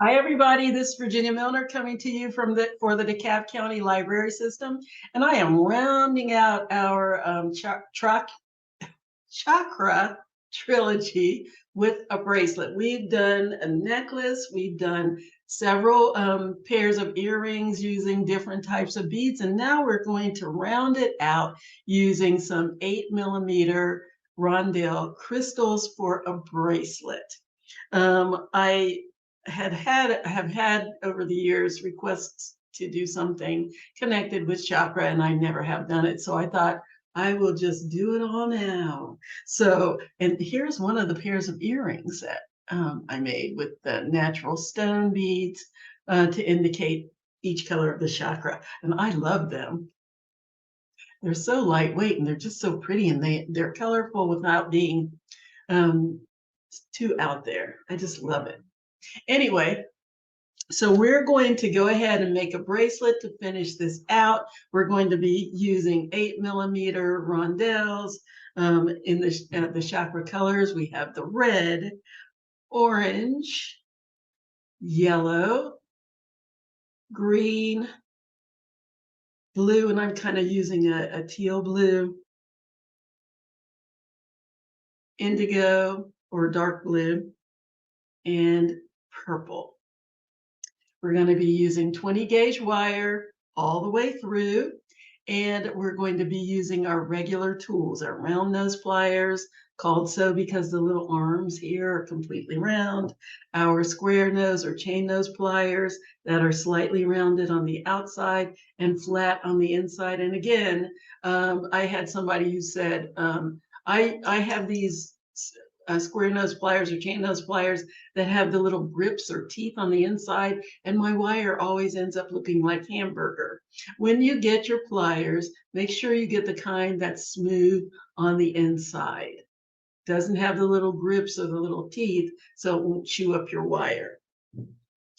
Hi, everybody. This is Virginia Milner coming to you for the DeKalb County Library System, and I am rounding out our chakra trilogy with a bracelet. We've done a necklace. We've done several pairs of earrings using different types of beads, and now we're going to round it out using some 8mm rondelle crystals for a bracelet. I have had over the years requests to do something connected with chakra, and I never have done it. So I thought I will just do it all now. So, and here's one of the pairs of earrings that I made with the natural stone beads to indicate each color of the chakra. And I love them. They're so lightweight and they're just so pretty, and they're colorful without being um, too out there. I just love it. Anyway, so we're going to go ahead and make a bracelet to finish this out. We're going to be using 8mm rondelles in the chakra colors. We have the red, orange, yellow, green, blue, and I'm kind of using a teal blue, indigo or dark blue, and purple. We're going to be using 20 gauge wire all the way through, and we're going to be using our regular tools, our round nose pliers, called so because the little arms here are completely round, our square nose or chain nose pliers that are slightly rounded on the outside and flat on the inside. And again, I had somebody who said, I have these square nose pliers or chain nose pliers that have the little grips or teeth on the inside, and my wire always ends up looking like hamburger. When you get your pliers, make sure you get the kind that's smooth on the inside. Doesn't have the little grips or the little teeth, so it won't chew up your wire.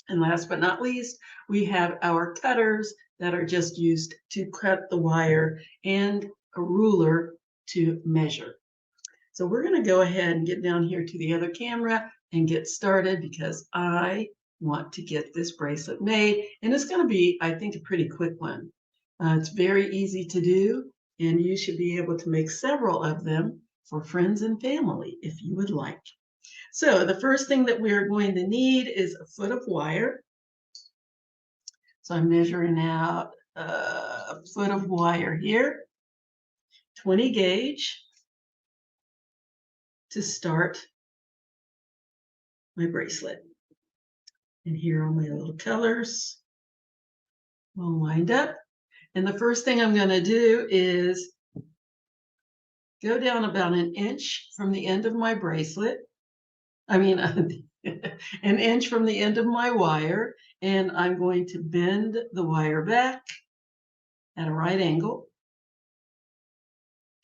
And last but not least, we have our cutters that are just used to cut the wire and a ruler to measure. So we're going to go ahead and get down here to the other camera and get started because I want to get this bracelet made. And it's going to be, I think, a pretty quick one. It's very easy to do, and you should be able to make several of them for friends and family if you would like. So the first thing that we're going to need is a foot of wire. So I'm measuring out a foot of wire here, 20 gauge, to start my bracelet. And here are my little colors all lined up. And the first thing I'm going to do is go down about an inch from the end of my bracelet. I mean, an inch from the end of my wire. And I'm going to bend the wire back at a right angle.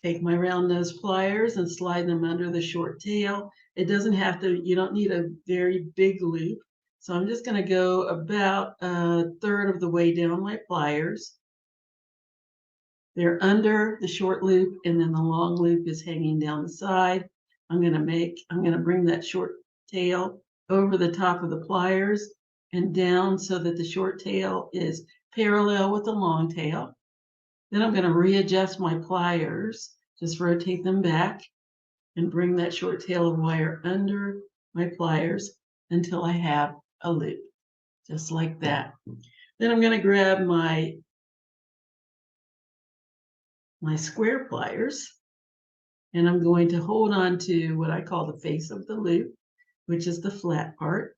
Take my round nose pliers and slide them under the short tail. It doesn't have to, you don't need a very big loop. So I'm just going to go about a third of the way down my pliers. They're under the short loop, and then the long loop is hanging down the side. I'm going to bring that short tail over the top of the pliers and down so that the short tail is parallel with the long tail. Then I'm going to readjust my pliers, just rotate them back and bring that short tail of wire under my pliers until I have a loop, just like that. Then I'm going to grab my square pliers, and I'm going to hold on to what I call the face of the loop, which is the flat part.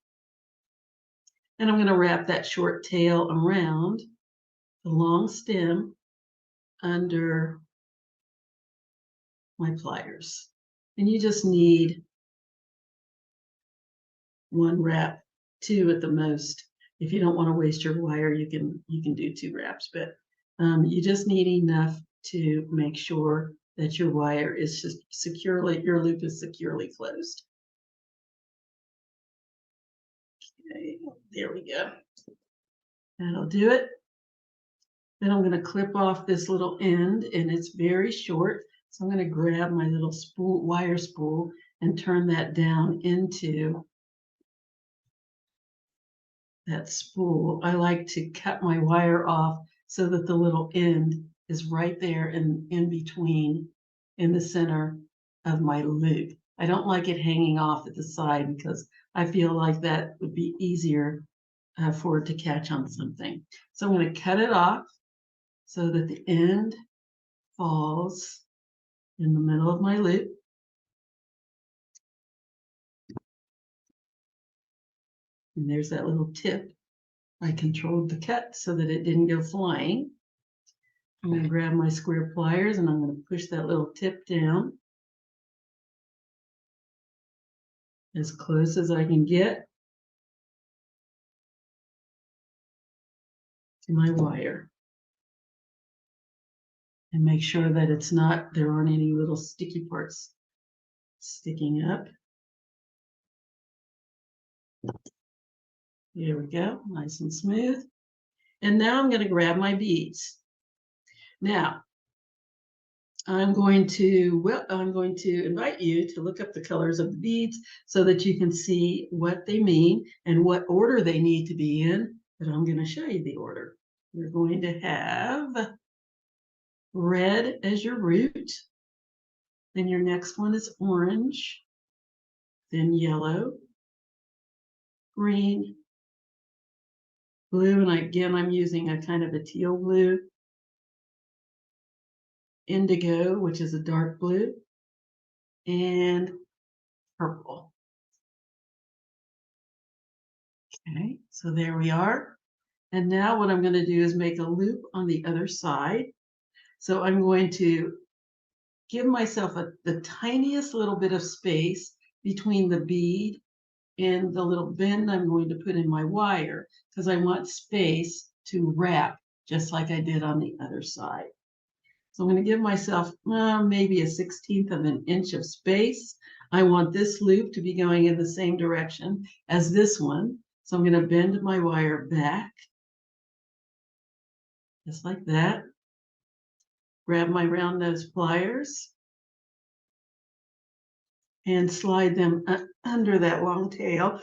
And I'm going to wrap that short tail around the long stem under my pliers. And you just need one wrap, two at the most. If you don't want to waste your wire, you can do two wraps, but you just need enough to make sure that your wire is just securely, your loop is securely closed. Okay, there we go. That'll do it. Then I'm going to clip off this little end, and it's very short. So I'm going to grab my little spool, wire spool, and turn that down into that spool, I like to cut my wire off so that the little end is right there in between, in the center of my loop. I don't like it hanging off at the side because I feel like that would be easier for it to catch on something. So I'm going to cut it off so that the end falls in the middle of my loop. And there's that little tip. I controlled the cut so that it didn't go flying. I'm going to grab my square pliers and I'm going to push that little tip down as close as I can get to my wire. And make sure that there aren't any little sticky parts sticking up. There we go, nice and smooth. And now I'm going to grab my beads. Now, I'm going to invite you to look up the colors of the beads so that you can see what they mean and what order they need to be in, but I'm going to show you the order. You're going to have red as your root, then your next one is orange, then yellow, green, blue, and again I'm using a kind of a teal blue, indigo, which is a dark blue, and purple. Okay, so there we are. And now what I'm going to do is make a loop on the other side. So I'm going to give myself the tiniest little bit of space between the bead and the little bend I'm going to put in my wire because I want space to wrap just like I did on the other side. So I'm going to give myself maybe a 1/16 of an inch of space. I want this loop to be going in the same direction as this one. So I'm going to bend my wire back just like that. Grab my round nose pliers and slide them under that long tail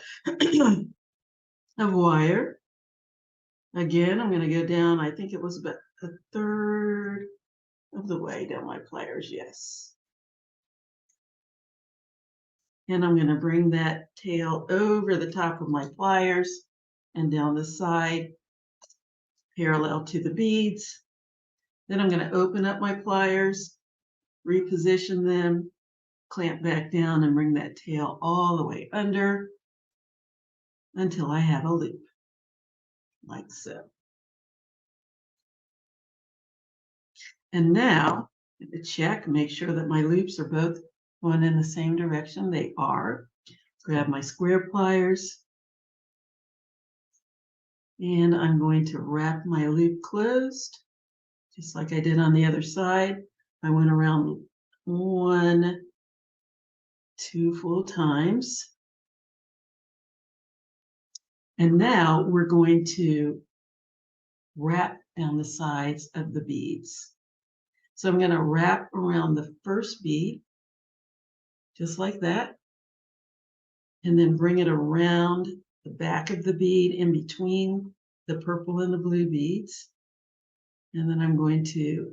of wire. Again, I'm going to go down, I think it was about 1/3 of the way down my pliers, yes. And I'm going to bring that tail over the top of my pliers and down the side, parallel to the beads. Then I'm going to open up my pliers, reposition them, clamp back down and bring that tail all the way under until I have a loop, like so. And now, check, make sure that my loops are both going in the same direction. They are. Grab my square pliers, and I'm going to wrap my loop closed, just like I did on the other side. I went around 1, 2 full times. And now we're going to wrap down the sides of the beads. So I'm going to wrap around the first bead, just like that, and then bring it around the back of the bead in between the purple and the blue beads. And then I'm going to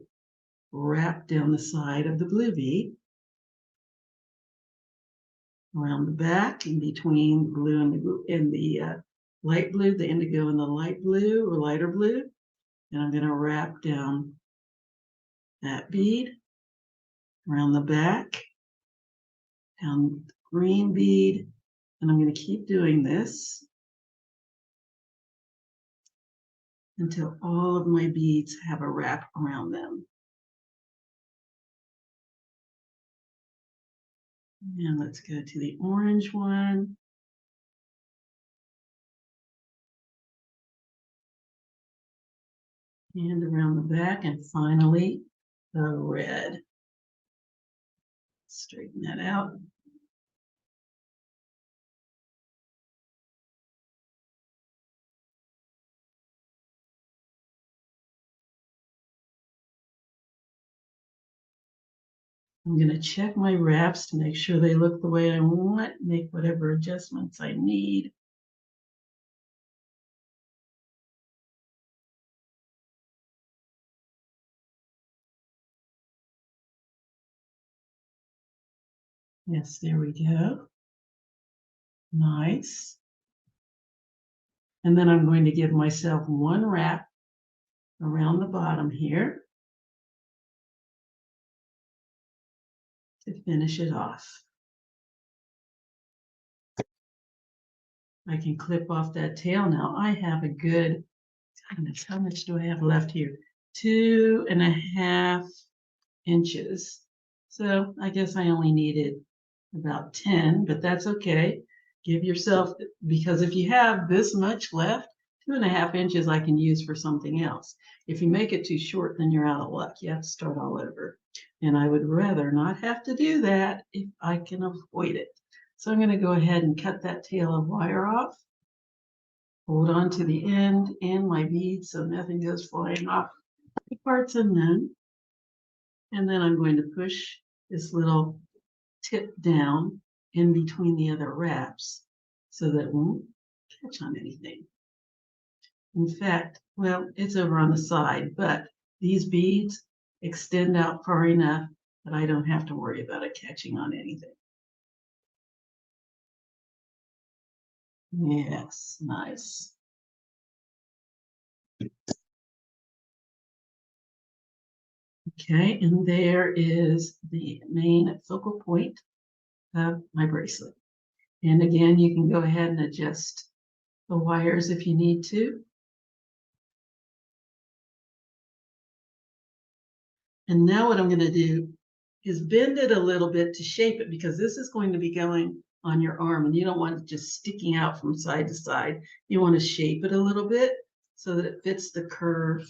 wrap down the side of the blue bead, around the back in between blue and the light blue, the indigo and the light blue or lighter blue. And I'm going to wrap down that bead around the back, down the green bead, and I'm going to keep doing this until all of my beads have a wrap around them. And let's go to the orange one. And around the back, and finally the red. Straighten that out. I'm going to check my wraps to make sure they look the way I want, make whatever adjustments I need. Yes, there we go. Nice. And then I'm going to give myself one wrap around the bottom here to finish it off. I can clip off that tail now. I have a good, goodness, how much do I have left here? 2.5 inches. So I guess I only needed about 10, but that's okay. Give yourself, because if you have this much left, 2.5 inches I can use for something else. If you make it too short, then you're out of luck. You have to start all over. And I would rather not have to do that if I can avoid it. So I'm going to go ahead and cut that tail of wire off. Hold on to the end and my beads so nothing goes flying off the parts and then I'm going to push this little tip down in between the other wraps so that it won't catch on anything. In fact, well, it's over on the side, but these beads extend out far enough that I don't have to worry about it catching on anything. Yes, nice. Okay, and there is the main focal point of my bracelet. And again, you can go ahead and adjust the wires if you need to. And now what I'm going to do is bend it a little bit to shape it, because this is going to be going on your arm and you don't want it just sticking out from side to side. You want to shape it a little bit so that it fits the curve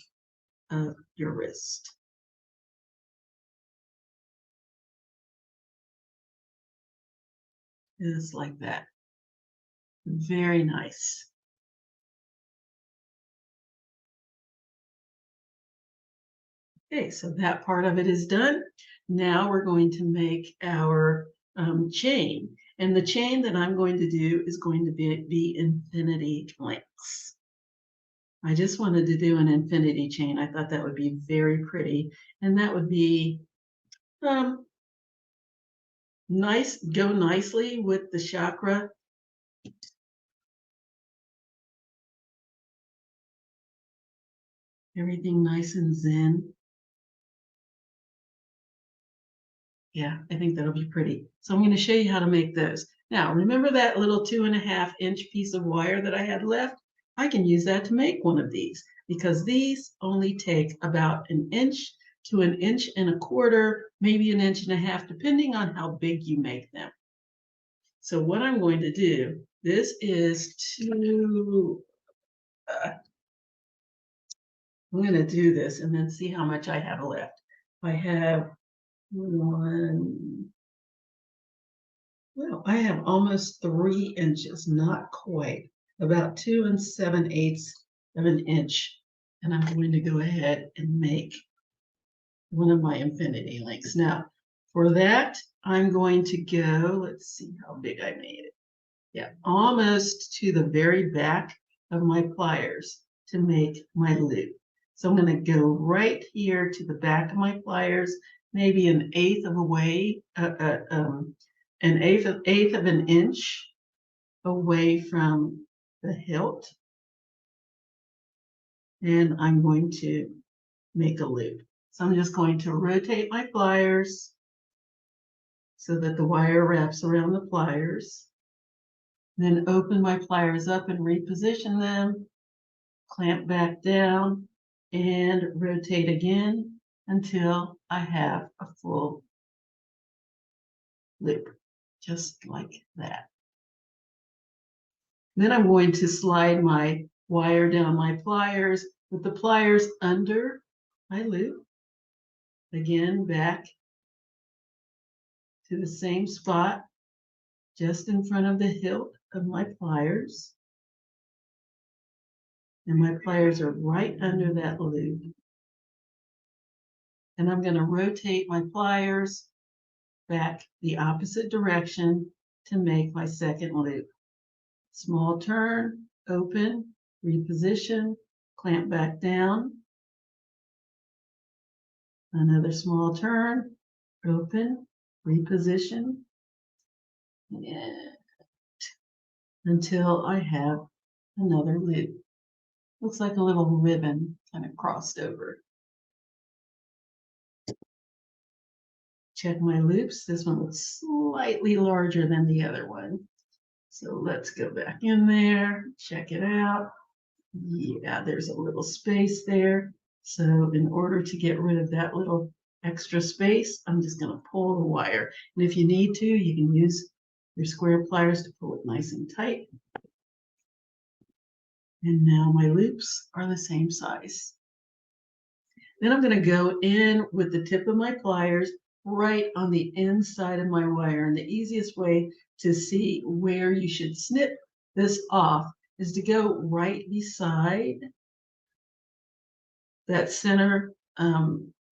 of your wrist. Just like that. Very nice. Okay, so that part of it is done. Now we're going to make our chain. And the chain that I'm going to do is going to be infinity links. I just wanted to do an infinity chain. I thought that would be very pretty. And that would be nice, go nicely with the chakra. Everything nice and zen. Yeah, I think that'll be pretty. So I'm going to show you how to make those. Now, remember that little 2.5-inch piece of wire that I had left? I can use that to make one of these, because these only take about 1 inch to 1.25 inches, maybe 1.5 inches, depending on how big you make them. So what I'm going to do, this is I'm going to do this and then see how much I have left. I have I have almost 3 inches, not quite, about 2 7/8 of an inch. And I'm going to go ahead and make one of my infinity links. Now, for that, I'm going to go, let's see how big I made it. Yeah, almost to the very back of my pliers to make my loop. So I'm going to go right here to the back of my pliers, maybe 1/8 of a way, an eighth of an inch away from the hilt. And I'm going to make a loop. So I'm just going to rotate my pliers so that the wire wraps around the pliers. Then open my pliers up and reposition them, clamp back down, and rotate again until I have a full loop, just like that. Then I'm going to slide my wire down my pliers with the pliers under my loop. Again, back to the same spot, just in front of the hilt of my pliers. And my pliers are right under that loop. And I'm going to rotate my pliers back the opposite direction to make my second loop. Small turn, open, reposition, clamp back down. Another small turn, open, reposition, and until I have another loop. Looks like a little ribbon kind of crossed over. Check my loops. This one looks slightly larger than the other one. So let's go back in there, check it out. Yeah, there's a little space there. So in order to get rid of that little extra space, I'm just going to pull the wire. And if you need to, you can use your square pliers to pull it nice and tight. And now my loops are the same size. Then I'm going to go in with the tip of my pliers right on the inside of my wire. And the easiest way to see where you should snip this off is to go right beside that center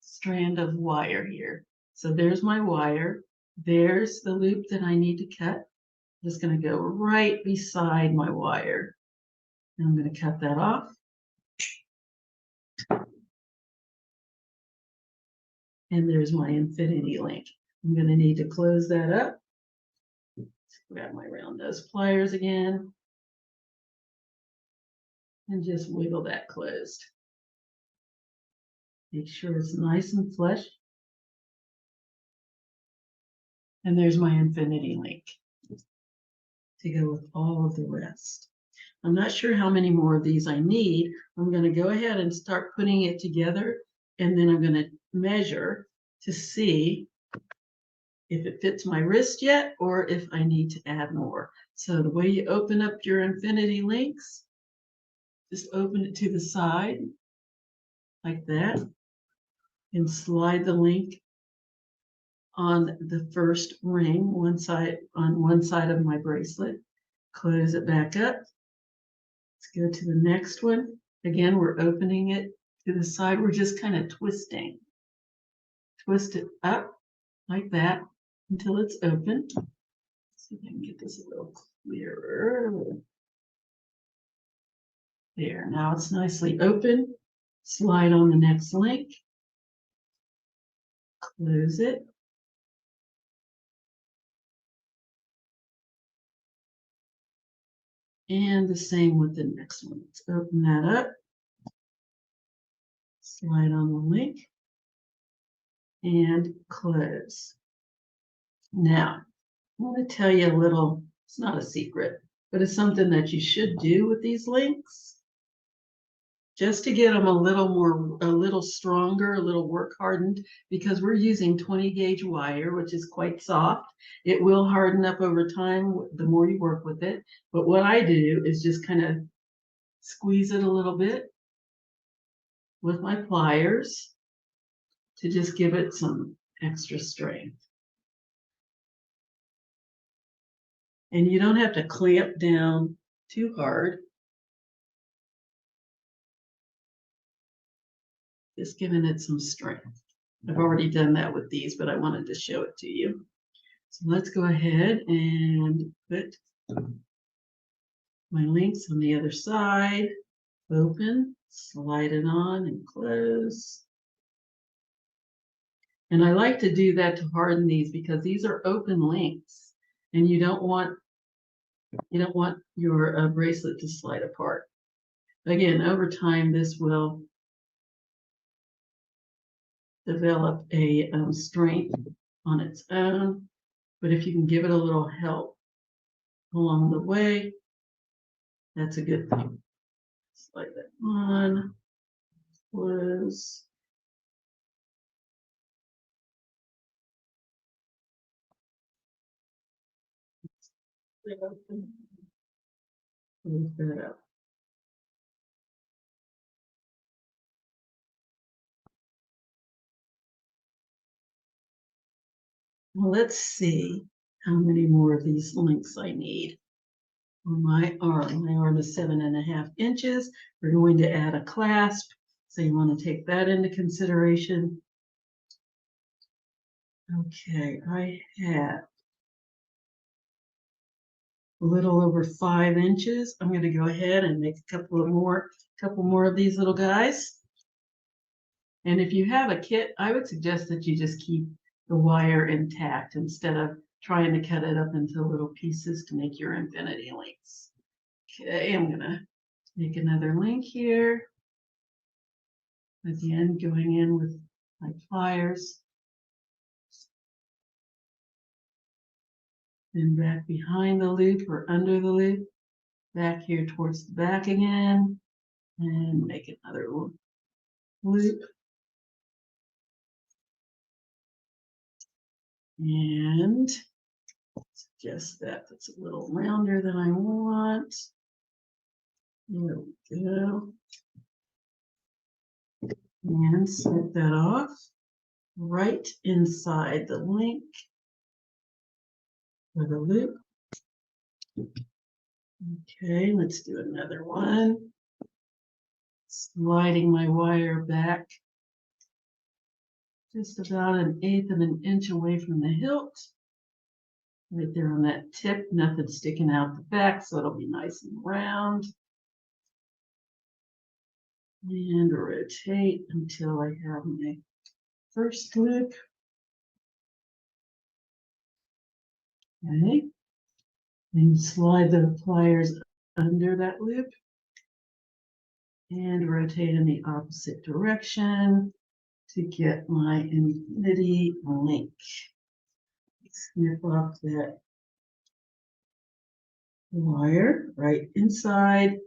strand of wire here. So there's my wire. There's the loop that I need to cut. I'm just going to go right beside my wire. And I'm going to cut that off. And there's my infinity link. I'm going to need to close that up. Grab my round nose pliers again. And just wiggle that closed. Make sure it's nice and flush. And there's my infinity link to go with all of the rest. I'm not sure how many more of these I need. I'm going to go ahead and start putting it together, and then I'm going to measure to see if it fits my wrist yet or if I need to add more. So the way you open up your infinity links, just open it to the side like that and slide the link on the first ring, on one side of my bracelet. Close it back up. Let's go to the next one. Again, we're opening it to the side. We're just kind of twisting. Twist it up like that until it's open. Let's see if I can get this a little clearer. There, now it's nicely open. Slide on the next link. Close it. And the same with the next one. Let's open that up. Slide on the link. And close. Now, I want to tell you a little, it's not a secret, but it's something that you should do with these links. Just to get them a little stronger, a little work hardened, because we're using 20 gauge wire, which is quite soft. It will harden up over time the more you work with it. But what I do is just kind of squeeze it a little bit with my pliers to just give it some extra strength. And you don't have to clamp down too hard. Just giving it some strength. I've already done that with these, but I wanted to show it to you. So let's go ahead and put my links on the other side. Open, slide it on and close. And I like to do that to harden these because these are open links and you don't want your bracelet to slide apart. Again, over time, this will develop a strength on its own, but if you can give it a little help along the way, that's a good thing. Slide that on, close. Close that up. Well, let's see how many more of these links I need. On my arm is 7.5 inches. We're going to add a clasp, so you want to take that into consideration. Okay, I have a little over 5 inches. I'm going to go ahead and make a couple more of these little guys. And if you have a kit, I would suggest that you just keep the wire intact instead of trying to cut it up into little pieces to make your infinity links. Okay, I'm gonna make another link here. Again, going in with my pliers. Then back behind the loop or under the loop. Back here towards the back again. And make another loop. And just that's a little rounder than I want. There we go. And snip that off right inside the link or the loop. Okay, let's do another one. Sliding my wire back just about 1/8 of an inch away from the hilt. Right there on that tip, nothing sticking out the back, so it'll be nice and round. And rotate until I have my first loop. Okay. And slide the pliers under that loop. And rotate in the opposite direction to get my infinity link. Snip off that wire right inside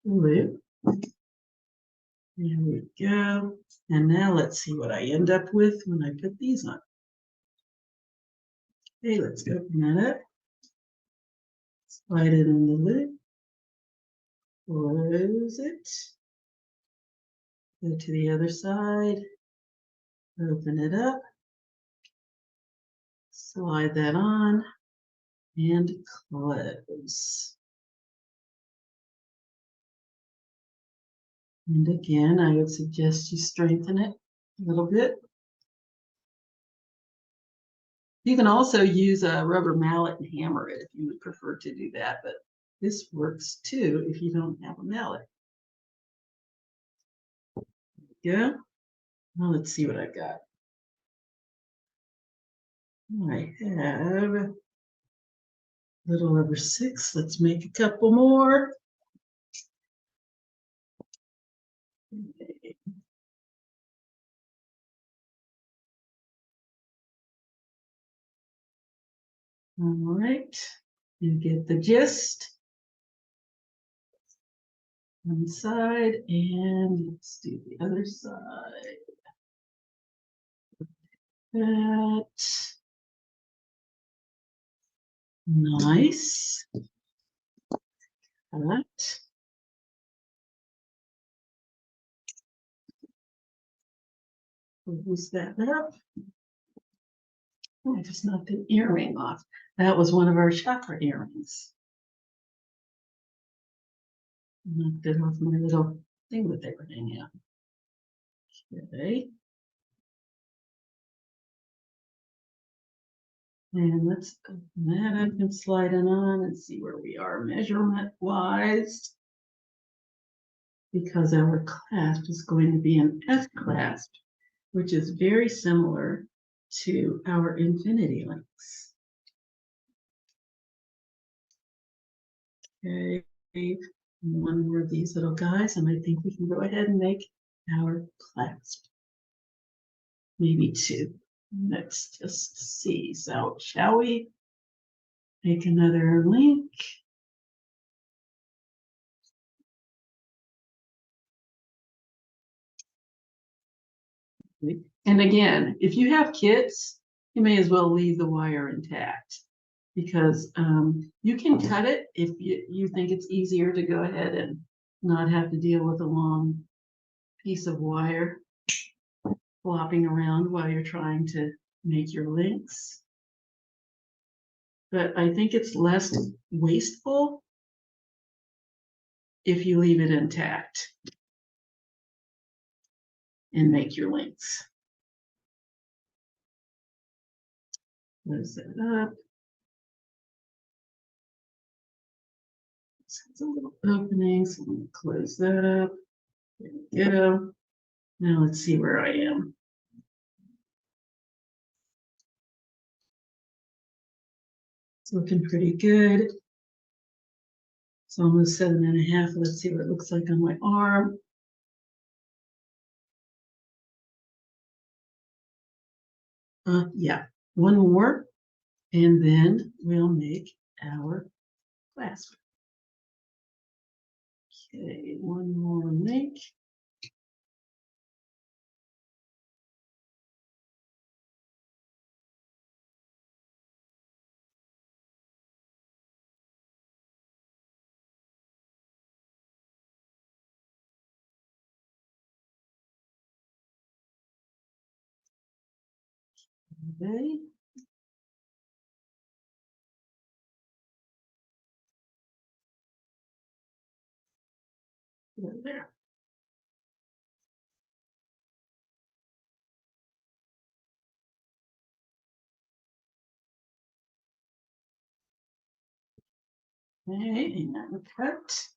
the loop. There we go. And now let's see what I end up with when I put these on. Okay, let's open that up. Slide it in the loop. Close it. Go to the other side. Open it up. Slide that on and close. And again, I would suggest you strengthen it a little bit. You can also use a rubber mallet and hammer it if you would prefer to do that, but this works too if you don't have a mallet. Yeah. Now let's see what I got. I have a little over 6. Let's make a couple more. Okay. All right, you get the gist. One side, and let's do the other side. That. Nice. That. Close that up. I just knocked an earring off. That was one of our chakra earrings. Knocked it off my little thing that they were hanging out. Okay. And let's open that up and slide it on and see where we are measurement wise. Because our clasp is going to be an F clasp, which is very similar to our infinity links. Okay, one more of these little guys, and I think we can go ahead and make our clasp. Maybe 2. Let's just see. So, shall we make another link? And again, if you have kids, you may as well leave the wire intact because you can cut it if you think it's easier to go ahead and not have to deal with a long piece of wire flopping around while you're trying to make your links. But I think it's less wasteful if you leave it intact and make your links. Close that up. It's a little opening, so I'm going to close that up. There we go. Now let's see where I am. It's looking pretty good. It's almost 7.5. Let's see what it looks like on my arm. Yeah, one more, and then we'll make our clasp. Okay, one more link. Okay. There. Okay, and cut.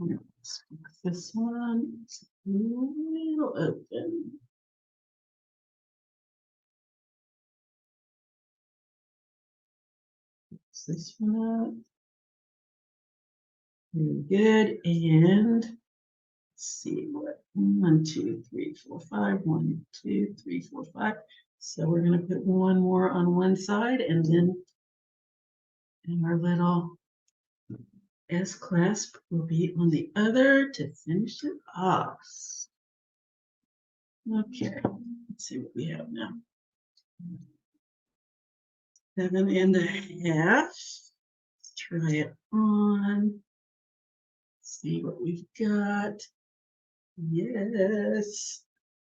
Let's fix this one. It's a little open. Fix this one up. Very good. And let's see what 1, 2, 3, 4, 5. 1, 2, 3, 4, 5. So we're going to put one more on one side, and then our little S clasp will be on the other to finish it off. Okay, let's see what we have now. 7.5. Let's try it on. See what we've got. Yes.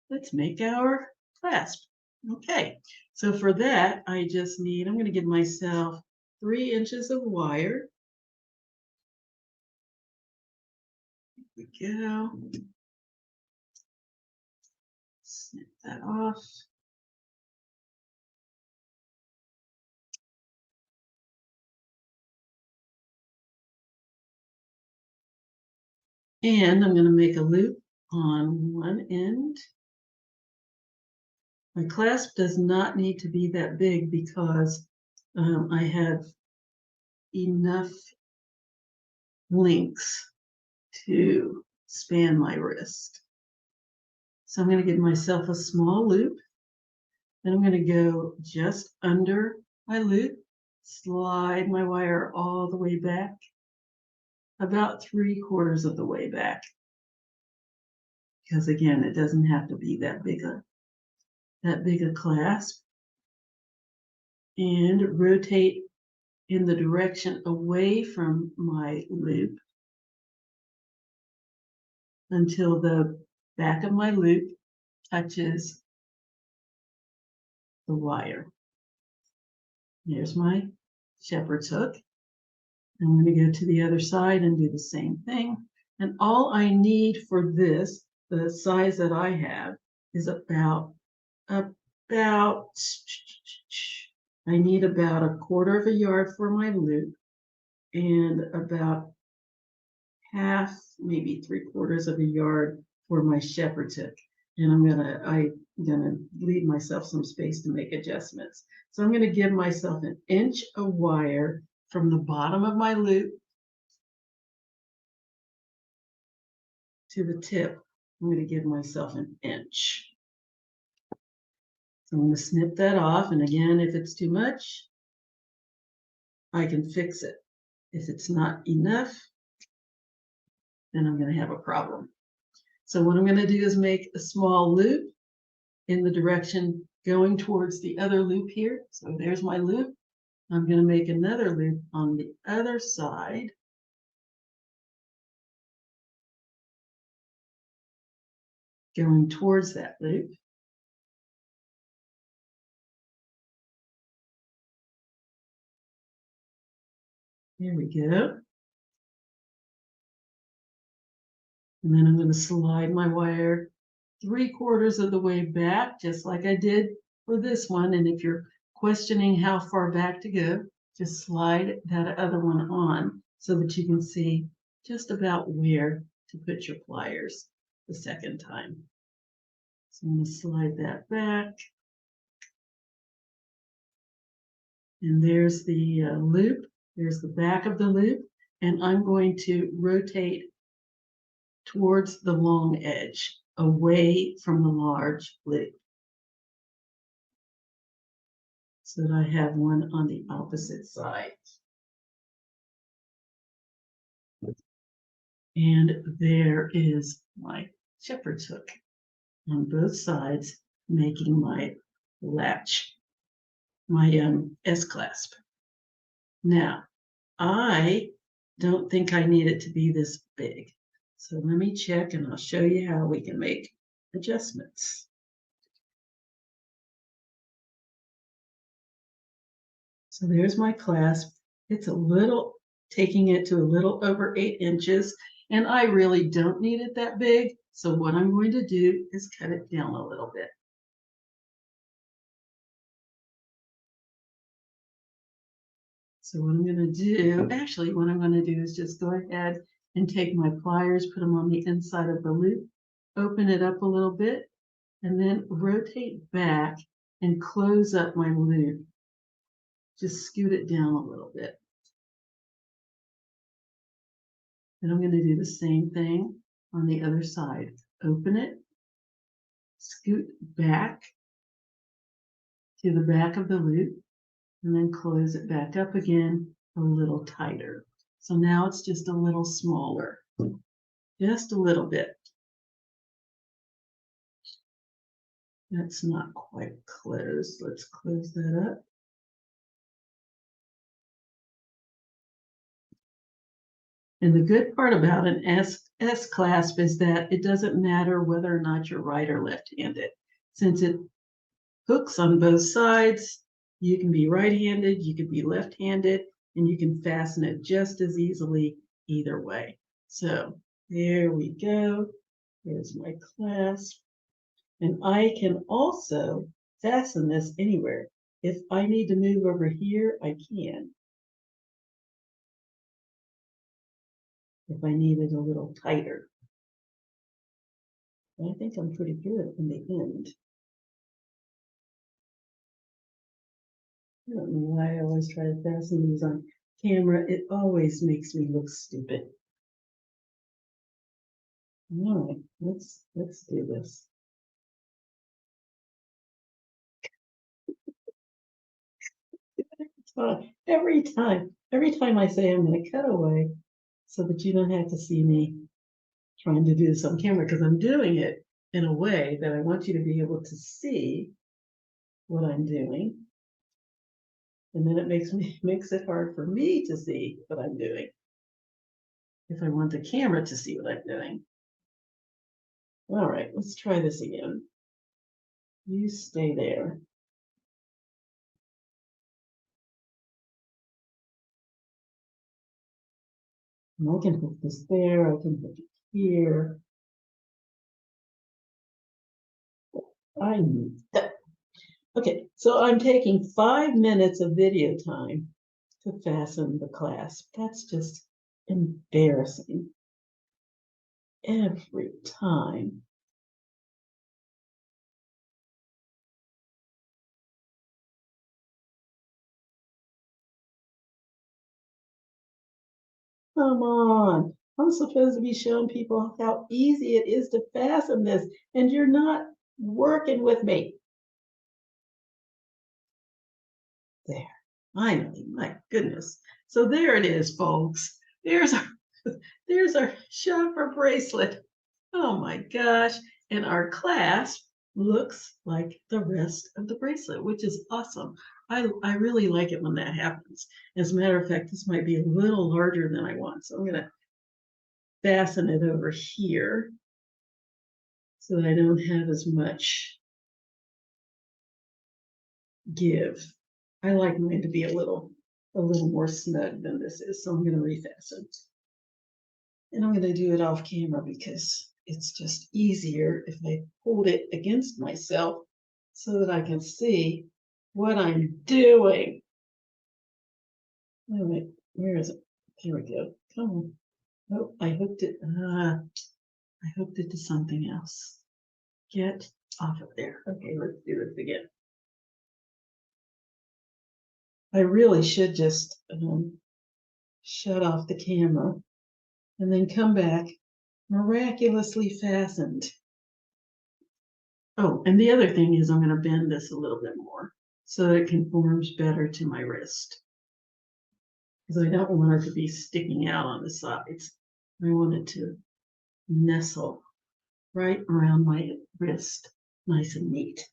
Let's make our clasp. Okay, so for that, I just need, I'm going to give myself 3 inches of wire. Here we go. Snip that off. And I'm going to make a loop on one end. My clasp does not need to be that big because I have enough links to span my wrist. So I'm going to give myself a small loop. Then I'm going to go just under my loop, slide my wire all the way back, about 3/4 of the way back. Because again, it doesn't have to be that big a clasp. And rotate in the direction away from my loop until the back of my loop touches the wire. There's my shepherd's hook. I'm going to go to the other side and do the same thing. And all I need for this, the size that I have, is about I need about 1/4 of a yard for my loop and about half, maybe 3/4 of a yard for my shepherd's hook. And I'm gonna leave myself some space to make adjustments. So I'm gonna give myself 1 inch of wire from the bottom of my loop to the tip. I'm going to give myself 1 inch. So I'm going to snip that off. And again, if it's too much, I can fix it. If it's not enough, then I'm going to have a problem. So what I'm going to do is make a small loop in the direction going towards the other loop here. So there's my loop. I'm going to make another loop on the other side. Going towards that loop. There we go. And then I'm going to slide my wire 3/4 of the way back, just like I did for this one. And if you're questioning how far back to go, just slide that other one on so that you can see just about where to put your pliers. the second time. So I'm going to slide that back. And there's the loop. There's the back of the loop. And I'm going to rotate towards the long edge, away from the large loop, so that I have one on the opposite side. And there is my shepherd's hook on both sides, making my latch, my S-clasp. Now, I don't think I need it to be this big. So let me check and I'll show you how we can make adjustments. So there's my clasp. It's a little, taking it to a little over 8 inches, and I really don't need it that big. So what I'm going to do is cut it down a little bit. So what I'm going to do, actually what I'm going to do is just go ahead and take my pliers, put them on the inside of the loop, open it up a little bit, and then rotate back and close up my loop. Just scoot it down a little bit. Then I'm going to do the same thing on the other side. Open it, scoot back to the back of the loop, and then close it back up again a little tighter. So now it's just a little smaller, just a little bit. That's not quite closed. Let's close that up. And the good part about an S-clasp is that it doesn't matter whether or not you're right or left-handed. Since it hooks on both sides, you can be right-handed, you can be left-handed, and you can fasten it just as easily either way. So there we go. There's my clasp. And I can also fasten this anywhere. If I need to move over here, I can. If I need it a little tighter. I think I'm pretty good in the end. I don't know why I always try to fasten these on camera. It always makes me look stupid. All right, let's do this. Every time I say I'm going to cut away so that you don't have to see me trying to do this on camera, because I'm doing it in a way that I want you to be able to see what I'm doing. And then it makes it hard for me to see what I'm doing if I want the camera to see what I'm doing. All right, let's try this again. You stay there. And I can put this there, I can put it here. I need that. Okay, so I'm taking 5 minutes of video time to fasten the clasp. That's just embarrassing. Every time. Come on. I'm supposed to be showing people how easy it is to fasten this, and you're not working with me. There. Finally, my goodness. So there it is, folks. There's our shopper bracelet. Oh my gosh. And our clasp looks like the rest of the bracelet, which is awesome. I really like it when that happens. As a matter of fact, this might be a little larger than I want. So I'm going to fasten it over here so that I don't have as much give. I like mine to be a little more snug than this is. So I'm going to refasten. And I'm going to do it off camera because it's just easier if I hold it against myself so that I can see what I'm doing. All right, where is it? Here we go. Come on. Oh, I hooked it. I hooked it to something else. Get off of there. Okay, let's do this again. I really should just shut off the camera and then come back miraculously fastened. Oh, and the other thing is I'm going to bend this a little bit more so it conforms better to my wrist. Because I don't want it to be sticking out on the sides. I want it to nestle right around my wrist, nice and neat.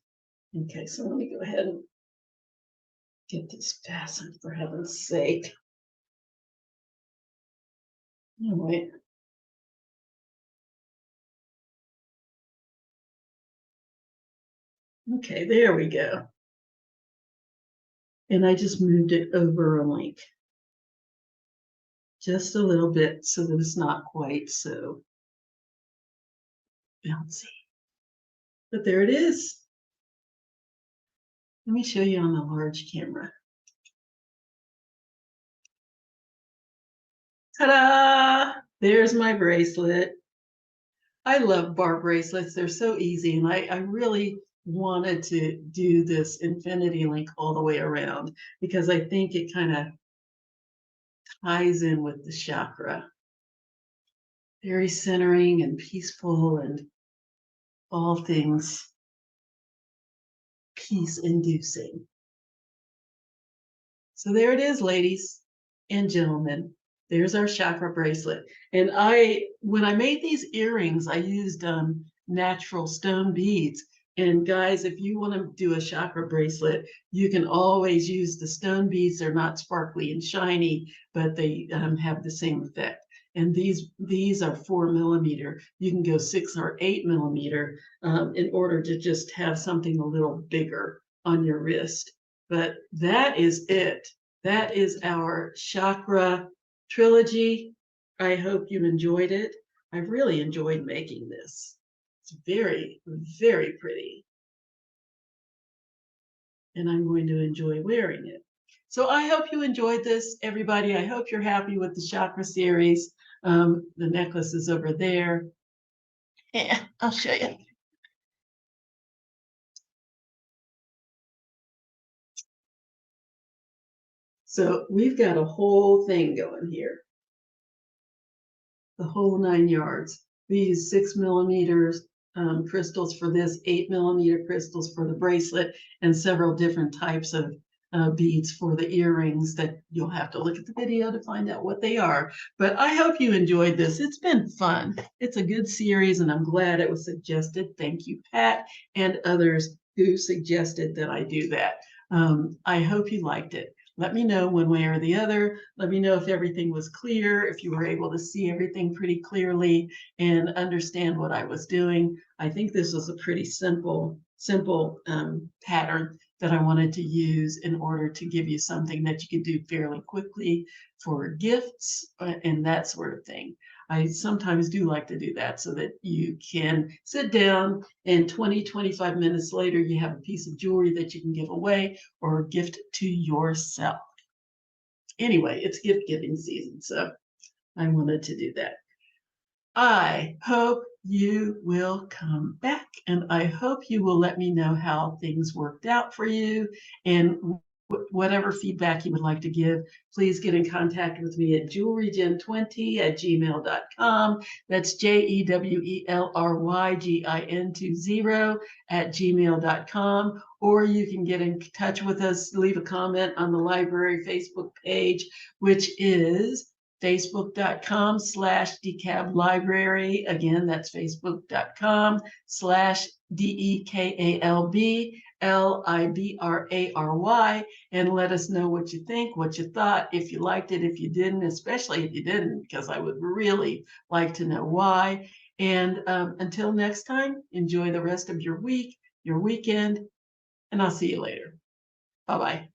Okay, so let me go ahead and get this fastened for heaven's sake. All right. Okay, there we go. And I just moved it over a link. Just a little bit so that it's not quite so bouncy. But there it is. Let me show you on the large camera. Ta-da! There's my bracelet. I love bar bracelets. They're so easy. And I really wanted to do this infinity link all the way around because I think it kind of ties in with the chakra. Very centering and peaceful and all things peace inducing. So there it is, ladies and gentlemen. There's our chakra bracelet. And when I made these earrings, I used natural stone beads. And guys, if you want to do a chakra bracelet, you can always use the stone beads. They're not sparkly and shiny, but they have the same effect. And these are 4 millimeter. You can go 6 or 8 millimeter in order to just have something a little bigger on your wrist. But that is it. That is our chakra trilogy. I hope you enjoyed it. I really enjoyed making this. It's very, very pretty. And I'm going to enjoy wearing it. So I hope you enjoyed this, everybody. I hope you're happy with the chakra series. The necklace is over there. Yeah, I'll show you. So we've got a whole thing going here. The whole 9 yards. These 6 millimeters crystals for this, 8 millimeter crystals for the bracelet, and several different types of beads for the earrings that you'll have to look at the video to find out what they are. But I hope you enjoyed this. It's been fun. It's a good series, and I'm glad it was suggested. Thank you, Pat, and others who suggested that I do that. I hope you liked it. Let me know one way or the other. Let me know if everything was clear, if you were able to see everything pretty clearly and understand what I was doing. I think this was a pretty simple pattern that I wanted to use in order to give you something that you could do fairly quickly for gifts and that sort of thing. I sometimes do like to do that so that you can sit down and 20-25 minutes later, you have a piece of jewelry that you can give away or gift to yourself. Anyway, it's gift giving season, so I wanted to do that. I hope you will come back, and I hope you will let me know how things worked out for you, and whatever feedback you would like to give, please get in contact with me at jewelrygen20@gmail.com. That's JEWELRYGIN20@gmail.com. Or you can get in touch with us, leave a comment on the library Facebook page, which is facebook.com/DeKalb Again, that's facebook.com/DEKALBLIBRARY, and let us know what you think, what you thought, if you liked it, if you didn't, especially if you didn't, because I would really like to know why. And until next time, enjoy the rest of your week, your weekend, and I'll see you later. Bye-bye.